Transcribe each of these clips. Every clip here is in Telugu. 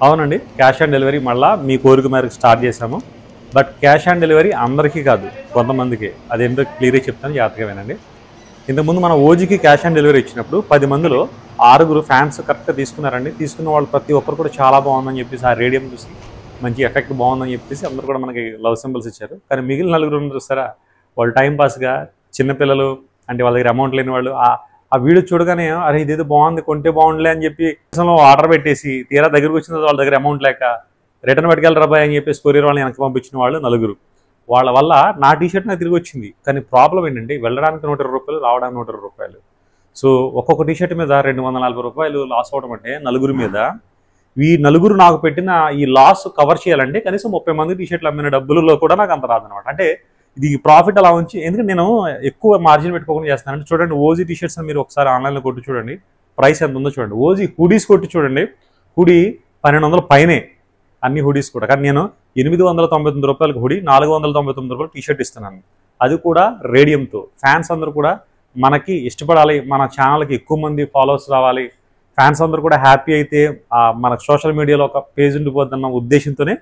అవునండి, క్యాష్ ఆన్ డెలివరీ మళ్ళీ మీ కోరిక మేరకు స్టార్ట్ చేసాము. బట్ క్యాష్ ఆన్ డెలివరీ అందరికీ కాదు, కొంతమందికి. అదేంటో క్లియర్గా చెప్తాను, జాగ్రత్తగా వినండి. ఇంతకుముందు మన ఓజీకి క్యాష్ ఆన్ డెలివరీ ఇచ్చినప్పుడు 10 మందిలో 6 ఫ్యాన్స్ కరెక్ట్గా తీసుకున్నారండి. తీసుకున్న వాళ్ళు ప్రతి ఒక్కరు కూడా చాలా బాగుందని చెప్పేసి ఆ రేడియం చూసి మంచి ఎఫెక్ట్ బాగుందని చెప్పేసి అందరూ కూడా మనకి లవ్ సింబల్స్ ఇచ్చారు. కానీ మిగిలిన 4 చూస్తారా, వాళ్ళు టైంపాస్గా చిన్నపిల్లలు అంటే వాళ్ళ దగ్గర అమౌంట్ లేని వాళ్ళు ఆ వీడియో చూడగానే అరే ఇదేదో బాగుంది, కొంటే బాగుండలే అని చెప్పి ఆర్డర్ పెట్టేసి తీరా దగ్గరకు వచ్చిన వాళ్ళ దగ్గర అమౌంట్ లేక రిటర్న్ పట్టుకెళ్ళరా బాయ్ అని చెప్పేసి కొరియర్ వాళ్ళని వెనక్కి పంపించిన వాళ్ళు 4. వాళ్ళ వల్ల నా టీషర్ట్ నాకు తిరిగి వచ్చింది. కానీ ప్రాబ్లం ఏంటంటే వెళ్ళడానికి 120 రూపాయలు, రావడానికి 120 రూపాయలు. సో ఒక్కొక్క టీషర్ట్ మీద 240 రూపాయలు లాస్ అవ్వడం అంటే 4 మీద. ఈ 4 నాకు పెట్టిన ఈ లాస్ కవర్ చేయాలంటే కనీసం 30 మంది టీషర్ట్లు అమ్మిన డబ్బులలో కూడా నాకు అంత రాదనమాట. అంటే ఇది ప్రాఫిట్ అలా ఉంచి, ఎందుకంటే నేను ఎక్కువ మార్జిన్ పెట్టుకోకుండా చేస్తాను. అంటే చూడండి, ఓజీ టీషర్ట్స్ మీరు ఒకసారి ఆన్లైన్లో కొట్టి చూడండి, ప్రైస్ ఎంత ఉందో చూడండి. ఓజీ హుడీస్ కొట్టి చూడండి, హుడీ 1200 పైనే అన్ని హుడీస్ కూడా. కానీ నేను 899 రూపాయలకు హుడీ, 499 రూపాయలు టీషర్ట్ ఇస్తున్నాను. అది కూడా రేడియంతో. ఫ్యాన్స్ అందరూ కూడా మనకి ఇష్టపడాలి, మన ఛానల్కి ఎక్కువ మంది ఫాలోవర్స్ రావాలి, ఫ్యాన్స్ అందరూ కూడా హ్యాపీ అయితే మన సోషల్ మీడియాలో ఒక పేజ్ ఉండిపోద్దన్న ఉద్దేశంతోనే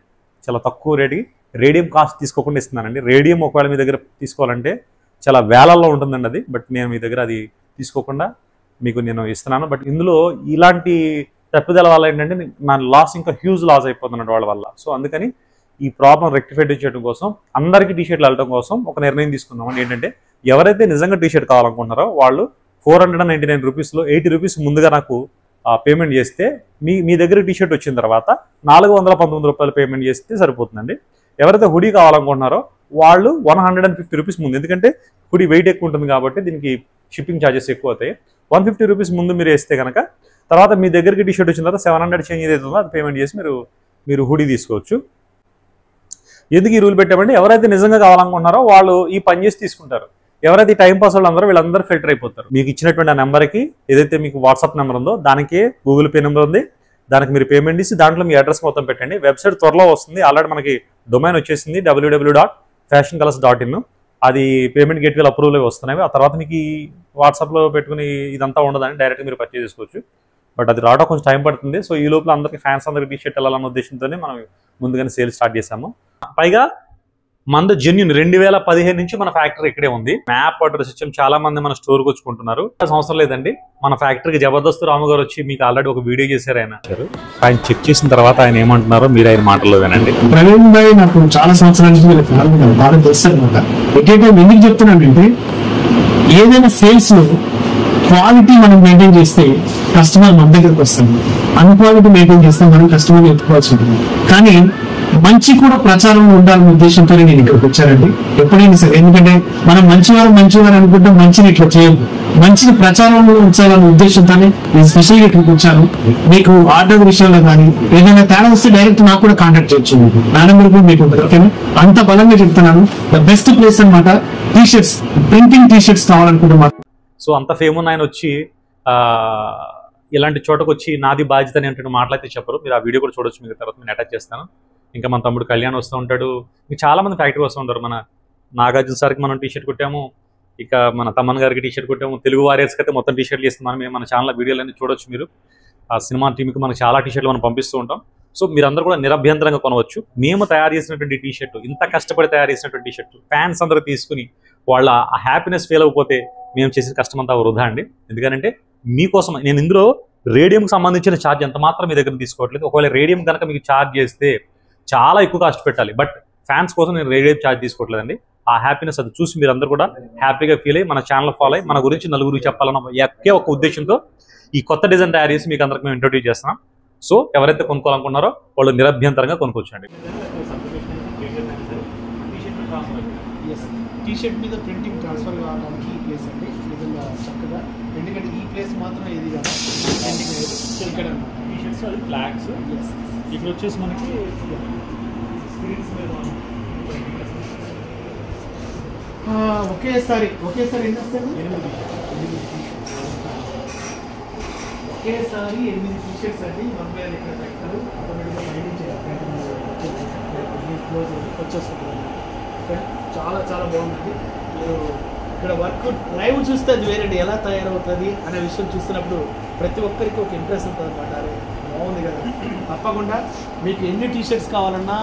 చాలా తక్కువ రేటుకి రేడియం కాస్ట్ తీసుకోకుండా ఇస్తున్నానండి. రేడియం ఒకవేళ మీ దగ్గర తీసుకోవాలంటే చాలా వేలల్లో ఉంటుందండి అది. బట్ నేను మీ దగ్గర అది తీసుకోకుండా మీకు నేను ఇస్తున్నాను. బట్ ఇందులో ఇలాంటి తప్పిదల వల్ల ఏంటంటే నా లాస్ ఇంకా హ్యూజ్ లాస్ అయిపోతున్నాడు వాళ్ళ వల్ల. సో అందుకని ఈ ప్రాబ్లం రెక్టిఫై చేయడం కోసం, అందరికీ టీషర్ట్లు వెళ్ళడం కోసం ఒక నిర్ణయం తీసుకుందామని. ఏంటంటే ఎవరైతే నిజంగా టీషర్ట్ కావాలనుకుంటున్నారో వాళ్ళు 499 రూపీస్లో 80 రూపీస్ ముందుగా నాకు పేమెంట్ చేస్తే మీ దగ్గర టీషర్ట్ వచ్చిన తర్వాత 419 రూపాయలు పేమెంట్ చేస్తే సరిపోతుందండి. ఎవరైతే హుడీ కావాలనుకుంటున్నారో వాళ్ళు 150 రూపీస్ ముందు, ఎందుకంటే హుడీ వెయిట్ ఎక్కువ ఉంటుంది కాబట్టి దీనికి షిప్పింగ్ ఛార్జెస్ ఎక్కువ అవుతాయి. 150 రూపీస్ ముందు మీరు వేస్తే కనుక తర్వాత మీ దగ్గరికి టీషర్ట్ వచ్చిన తర్వాత 700 చేంజ్ ఏదైతే ఉందో అది పేమెంట్ చేసి మీరు హుడీ తీసుకోవచ్చు. ఎందుకు ఈ రూల్ పెట్టామంటే ఎవరైతే నిజంగా కావాలనుకుంటున్నారో వాళ్ళు ఈ పని చేసి తీసుకుంటారు. ఎవరైతే టైం పాస్ వాళ్ళందరూ వీళ్ళందరూ ఫిల్టర్ అయిపోతారు. మీకు ఇచ్చినటువంటి ఆ నెంబర్కి ఏదైతే మీకు వాట్సాప్ నెంబర్ ఉందో దానికి గూగుల్ పే నెంబర్ ఉంది, దానికి మీరు పేమెంట్ ఇచ్చి దాంట్లో మీ అడ్రస్ మొత్తం పెట్టండి. వెబ్సైట్ త్వరలో వస్తుంది, ఆల్రెడీ మనకి డొమైన్ వచ్చేసింది www.fashioncolors.in. అది పేమెంట్ గేట్వేల అప్రూవల్ వస్తున్నాయి. ఆ తర్వాత మీకు ఈ వాట్సాప్లో పెట్టుకుని ఇదంతా ఉండదని డైరెక్ట్గా మీరు పర్చేజ్ చేసుకోవచ్చు. బట్ అది రావడం కొంచెం టైం పడుతుంది. సో ఈ లోపల అందరికీ ఫ్యాన్స్ అందరికి టీషర్ట్ వెళ్ళాలన్న ఉద్దేశంతోనే మనం ముందుగానే సేల్ స్టార్ట్ చేసాము. పైగా మనది జెన్యూన్ 2015 నుంచి మన ఫ్యాక్టరీ ఇక్కడే ఉంది. మ్యాప్ అడ్రస్ ఇచ్చాం, చాలా మంది మన స్టోర్కి వచ్చుకుంటున్నారు. అవసరం లేదండి, మన ఫ్యాక్టరీకి జబర్దస్త్ రాము గారు వచ్చి మీకు ఆల్రెడీ ఒక వీడియో చేశారు. ఆయన చెక్ చేసిన తర్వాత ఆయన ఏమంటున్నారో మీరు ఆయన మాటల్లో వినండి. ప్రవీణ్ భాయ్ నాకు చాలా సంవత్సరాల నుంచి బాగా తెలుసు అనమాట. ఎందుకు చెప్తున్నానంటే ఏదైనా సేల్స్ లో క్వాలిటీ మనం మెయింటైన్ చేస్తే కస్టమర్ మన దగ్గరకు వస్తాడు, అన్క్వాలిటీ మెయింటైన్ చేస్తే మనం కస్టమర్ ఎత్తుకోవాల్సి ఉంటుంది. కానీ మంచి కూడా ప్రచారంలో ఉండాలనే ఉద్దేశంతో నేను ఇక్కడికి వచ్చానండి. ఎప్పుడైనా సరే, ఎందుకంటే మనం మంచివారు అనుకుంటాం, మంచిని ఇట్లా చేయదు, మంచిని ప్రచారంలో ఉంచాలనే ఉద్దేశంతోనే నేను స్పెషల్గా ఇక్కడికి వచ్చాను. మీకు ఆర్డర్ విషయంలో కానీ ఏదైనా తేడా వస్తే డైరెక్ట్ నాకు కూడా కాంటాక్ట్ చేయొచ్చు. నా నెంబర్ కూడా మీకు ఉంటుంది. ఓకేనా? అంత బలంగా చెప్తున్నాను, ద బెస్ట్ ప్లేస్ అనమాట. టీషర్ట్స్, ప్రింటింగ్ టీషర్ట్స్ కావాలనుకుంటున్నాను. సో అంత ఫేమ్ ఉన్న ఆయన వచ్చి ఇలాంటి చోటకు వచ్చి నాది బాధ్యత అని అంటే మాట్లాడితే చెప్పరు. మీరు ఆ వీడియో కూడా చూడొచ్చు, మీకు తర్వాత నేను అటాచ్ చేస్తాను. ఇంకా మన తమ్ముడు కళ్యాణ్ వస్తూ ఉంటాడు, ఇంకా చాలామంది ఫ్యాక్టరీ వస్తూ ఉంటారు. మన నాగార్జున సార్కి మనం టీషర్ట్ కొట్టాము, ఇక మన తమ్మన్ గారికి టీషర్ట్ కొట్టాము, తెలుగు వారియర్స్కి అయితే మొత్తం టీషర్ట్లు ఇస్తున్నాం. మేము మన ఛానల్ వీడియోలన్నీ చూడొచ్చు. మీరు ఆ సినిమా టీంకి మనకు చాలా టీషర్ట్లు మనం పంపిస్తూ ఉంటాం. సో మీరందరూ కూడా నిరభ్యంతరంగా కొనవచ్చు. మేము తయారు చేసినటువంటి టీషర్ట్, ఇంత కష్టపడి తయారు చేసినటువంటి టీషర్ట్ ఫ్యాన్స్ అందరూ తీసుకుని వాళ్ళ ఆ హ్యాపీనెస్ ఫీల్ అయిపోతే మేము చేసిన కష్టం అంతా వృధా అండి. ఎందుకంటే మీకోసం నేను ఇందులో రేడియంకి సంబంధించిన ఛార్జ్ ఎంత మాత్రం మీ దగ్గర తీసుకోవట్లేదు. ఒకవేళ రేడియం కనుక మీకు ఛార్జ్ చేస్తే చాలా ఎక్కువ కాస్ట్ పెట్టాలి. బట్ ఫ్యాన్స్ కోసం నేను రేడియం ఛార్జ్ తీసుకోవట్లేదండి. ఆ హ్యాపీనెస్ అది చూసి మీరందరూ కూడా హ్యాపీగా ఫీల్ అయ్యి మన ఛానల్ ఫాలో అయ్యి మన గురించి నలుగురికి చెప్పాలన్న ఒకే ఒక ఉద్దేశంతో ఈ కొత్త డిజైన్ తయారు చేసి మీకు అందరికి మేము ఇంట్రొడ్యూస్ చేస్తున్నాం. సో ఎవరైతే కొనుక్కోవాలనుకున్నారో వాళ్ళు నిరభ్యంతరంగా కొనుక్కోవచ్చండి. టీషర్ట్ మీద ప్రింటింగ్ ట్రాన్స్ఫర్ కావడానికి ఈ ప్లేస్ అండి నిజంగా చక్కగా. ఎందుకంటే ఈ ప్లేస్ మాత్రమే ఇది కదా ప్రింటింగ్ లేదు. సో ఇక్కడ టీషర్ట్స్ అది ఫ్లాగ్స్ ఇక్కడ వచ్చేసి మనకి స్క్రీన్స్ మీద ఒకేసారి ఎన్ని వస్తాయి? ఒకేసారి 8 టీషర్ట్స్ అండి. మన మీద ఇక్కడ పెట్టారు, ఆటోమేటిక్గా క్లోజ్ వచ్చేస్తుంది. చాలా చాలా బాగుందండి. మీరు ఇక్కడ వర్క్ లైవ్ చూస్తే అది వేరండి, ఎలా తయారవుతుంది అనే విషయం చూస్తున్నప్పుడు ప్రతి ఒక్కరికి ఒక ఇంట్రెస్ట్ ఉంటుంది అన్నమాట. బాగుంది కదా. తప్పకుండా మీకు ఎన్ని టీషర్ట్స్ కావాలన్నా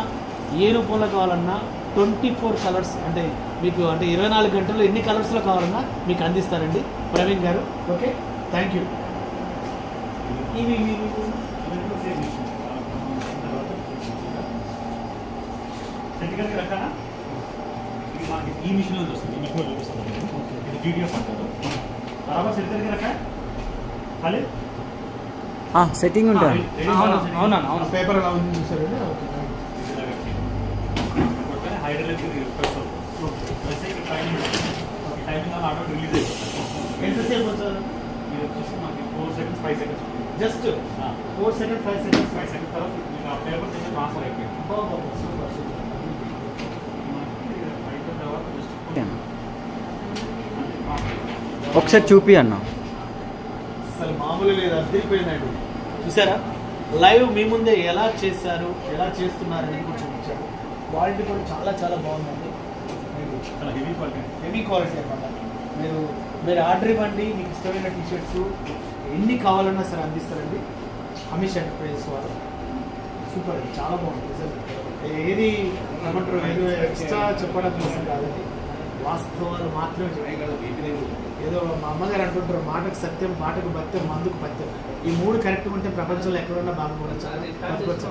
ఏ రూపంలో కావాలన్నా 24 కలర్స్ అంటే మీకు అంటే 24 గంటల్లో ఎన్ని కలర్స్లో కావాలన్నా మీకు అందిస్తారండి ప్రవీణ్ గారు. Okay, thank you. ఇవి ఈ మిషన్లో చూస్తుంది, ఈ మిషన్లో చూపిస్తుంది. ఇది GTF అంటారు. బరాబర్ సెట్ దగ్గర రక ఖాళీ సెట్టింగ్ ఉంటుంది. అవునా పేపర్ ఎలా ఉంది చూసారండి. Okay, hydrology request timing auto release అయిపోతుంది. ఎంతసేపు వచ్చారు? ఇది వచ్చేసి మనకి 4 seconds 5 seconds just 4 seconds 5 seconds 5 seconds తర్వాత మీకు ఆ పేపర్ చేసి ట్రాన్స్ఫర్ అయిపోయింది. Super super. అయిపోయిన తర్వాత జస్ట్ ఒకసారి చూపి అన్న. అసలు మామూలు లేదు, అద్దరిపోయిందండి. చూసారా లైవ్ మీ ముందే ఎలా చేశారు, ఎలా చేస్తున్నారు అనేది కూడా చూపించారు. క్వాలిటీ కూడా చాలా చాలా బాగుందండి. చాలా హెవీ క్వాలిటీ అనమాట. మీరు ఆర్డర్ ఇవ్వండి, మీకు ఇష్టమైన టీషర్ట్స్ ఎన్ని కావాలన్నా సరే అందిస్తారండి అమిష్ ఎంటర్ప్రైజెస్ వారు. సూపర్ అండి, చాలా బాగుంది రిజల్ట్. ఏది ఏమంటారు, ఏదో ఎక్స్ట్రా చెప్పడం కోసం కాదండి, వాస్తవాలు మాత్రమే చేయగలరు. ఏదో మా అమ్మగారు అంటుంటారు, మాటకు సత్యం, మాటకు భత్యం, మందుకు పత్యం. ఈ 3 కరెక్ట్గా ఉంటే ప్రపంచంలో ఎక్కడున్నా బాగుపడచ్చు, బతకొచ్చు.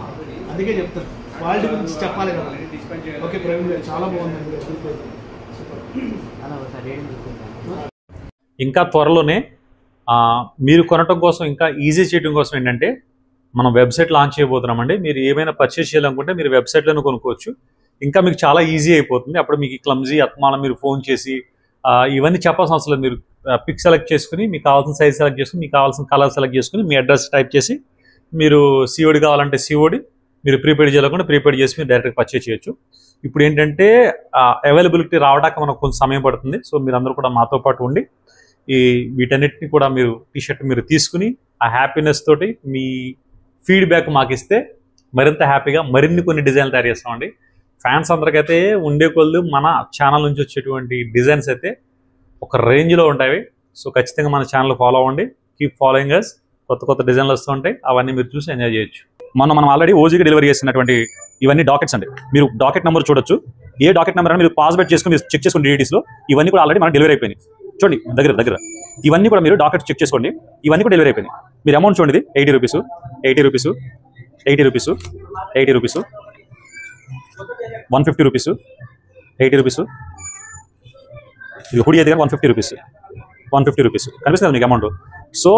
అందుకే చెప్తాను, క్వాలిటీ గురించి చెప్పాలి కదా. ఓకే ప్రవీణ్ గారు, చాలా బాగుందండి. ఇంకా త్వరలోనే మీరు కొనటం కోసం, ఇంకా ఈజీ చేయడం కోసం ఏంటంటే మనం వెబ్సైట్ లాంచ్ చేయబోతున్నామండి. మీరు ఏమైనా పర్చేస్ చేయాలనుకుంటే మీరు వెబ్సైట్లోనే కొనుక్కోవచ్చు. ఇంకా మీకు చాలా ఈజీ అయిపోతుంది. అప్పుడు మీకు క్లమ్జీ అత్మానం మీరు ఫోన్ చేసి ఇవన్నీ చెప్పాల్సిన అవసరం లేదు. మీరు పిక్ సెలెక్ట్ చేసుకుని, మీకు కావాల్సిన సైజ్ సెలెక్ట్ చేసుకుని, మీకు కావాల్సిన కలర్ సెలెక్ట్ చేసుకుని, మీ అడ్రస్ టైప్ చేసి, మీరు COD కావాలంటే COD, మీరు ప్రీపెయిడ్ చేయాలనుకుంటే ప్రీపెయిడ్ చేసి మీరు డైరెక్ట్గా పర్చేస్ చేయొచ్చు. ఇప్పుడు ఏంటంటే అవైలబిలిటీ రావడానికి మనకు కొంచెం సమయం పడుతుంది. సో మీరందరూ కూడా మాతో పాటు ఉండి వీటన్నిటిని కూడా మీరు టీషర్ట్ మీరు తీసుకుని ఆ హ్యాపీనెస్ తోటి మీ ఫీడ్బ్యాక్ మాకు ఇస్తే మరింత హ్యాపీగా మరిన్ని కొన్ని డిజైన్లు తయారు చేస్తామండి. ఫ్యాన్స్ అందరికైతే ఉండే కొద్ది మన ఛానల్ నుంచి వచ్చేటువంటి డిజైన్స్ అయితే ఒక రేంజ్లో ఉంటాయి. సో ఖచ్చితంగా మన ఛానల్ ఫాలో అవ్వండి, కీప్ ఫాలోయింగ్ అస్. కొత్త కొత్త డిజైన్లు వస్తూ ఉంటాయి, అవన్నీ మీరు చూసి ఎంజాయ్ చేయొచ్చు. మనం ఆల్రెడీ ఓజీకి డెలివరీ చేసినటువంటి ఇవన్నీ డాకెట్స్ అండి. మీరు డాకెట్ నెంబర్ చూడొచ్చు. ఏ డాకెట్ నెంబర్ అని మీరు పాస్బెట్ చేసుకుని మీరు చెక్ చేసుకోండి. DDTస్లో ఇవన్నీ కూడా ఆల్రెడీ మనకు డెలివరీ అయిపోయినాయి. చూడండి దగ్గర ఇవన్నీ కూడా మీరు డాకెట్ చెక్ చేసుకోండి. ఇవన్నీ కూడా డెలివరీ అయిపోయినాయి. మీరు అమౌంట్ చూడండి, 80 rupees 80 rupees 80 rupees 80 rupees 150 rupees 80 rupees. ఇది హుడీ అయితే 150 రూపీస్ 150 రూపీస్ కనిపిస్తుంది మీకు అమౌంట్. సో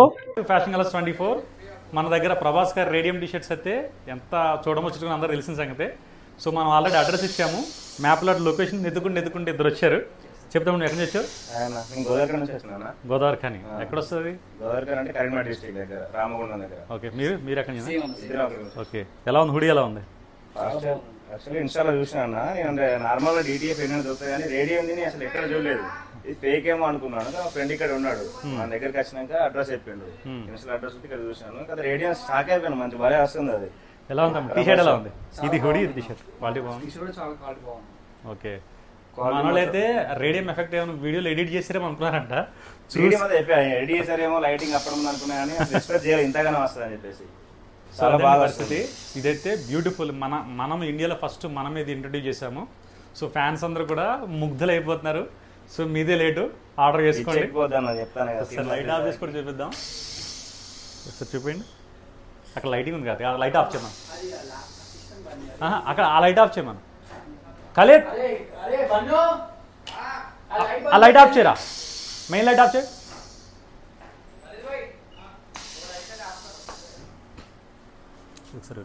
ఫ్యాషన్ కలర్స్ 24 మన దగ్గర ప్రభాస్ గారి రేడియం టీషర్ట్స్ అయితే ఎంత చూడమొచ్చుకుని అందరూ తెలిసిన సంగతే. సో మనం ఆల్రెడీ అడ్రస్ ఇచ్చాము, మ్యాప్లో లొకేషన్ ఎత్తుకుంటే ఇద్దరు వచ్చారు. చెప్తాము, నువ్వు ఎక్కడి నుంచి వచ్చావు? గోదావరి ఖాని ఎక్కడ వస్తుంది? ఓకే, మీరు ఎక్కడి నుంచి? ఓకే, ఎలా ఉంది హుడీ? ఎలా ఉంది? యాక్చువల్లీ ఇన్స్టాలో చూసినా నేను నార్మల్గా DTF ఎన్నో దొరుకుతాయి కానీ రేడియో ఉంది అసలు ఎక్కడ చూడలేదు. ఇది ఫేక్ ఏమో అనుకున్నాను. మా ఫ్రెండ్ ఇక్కడ ఉన్నాడు, మన దగ్గరికి వచ్చినాక అడ్రస్ చెప్పిండు. ఇన్స్టా అడ్రస్ ఇక్కడ చూసాను, కదా రేడియో స్టాక్ అయిపోయాను. మంచి భలే వస్తుంది. అది ఎలా ఉంది? టీషర్ట్ ఎలా ఉంది? ఇది హుడీ, ఇది టీషర్ట్ క్వాలిటీ బాగుంది. ఓకే, మనోళ్ళు అయితే రేడియం ఎఫెక్ట్ ఏమైనా వీడియోలో ఎడిట్ చేసారేమో అనుకున్నారంట. ఎడిట్ చేసారేమో, లైటింగ్ అప్పడం అనుకున్నా కానీ ఎక్స్పెక్ట్ చేయాలి ఇంతగానే వస్తుంది అని చెప్పేసి. చాలా బాగా వస్తుంది. ఇదైతే బ్యూటిఫుల్. మనం ఇండియాలో ఫస్ట్ మనం ఇది ఇంట్రడ్యూస్ చేసాము. సో ఫ్యాన్స్ అందరూ కూడా ముగ్ధులు అయిపోతున్నారు. సో మీదే లేటు, ఆర్డర్ చేసుకోండి. లైట్ ఆఫ్ చేసుకొని చూపిద్దాం. ఒకసారి చూపించండి. అక్కడ లైటింగ్ ఉంది కదా, లైట్ ఆఫ్ చేయమను. అక్కడ ఆ లైట్ ఆఫ్ చేయమను. ఖలీద్ ఆ లైట్ ఆఫ్ చేయరా, మెయిన్ లైట్ ఆఫ్ చేయి. ఒకసారి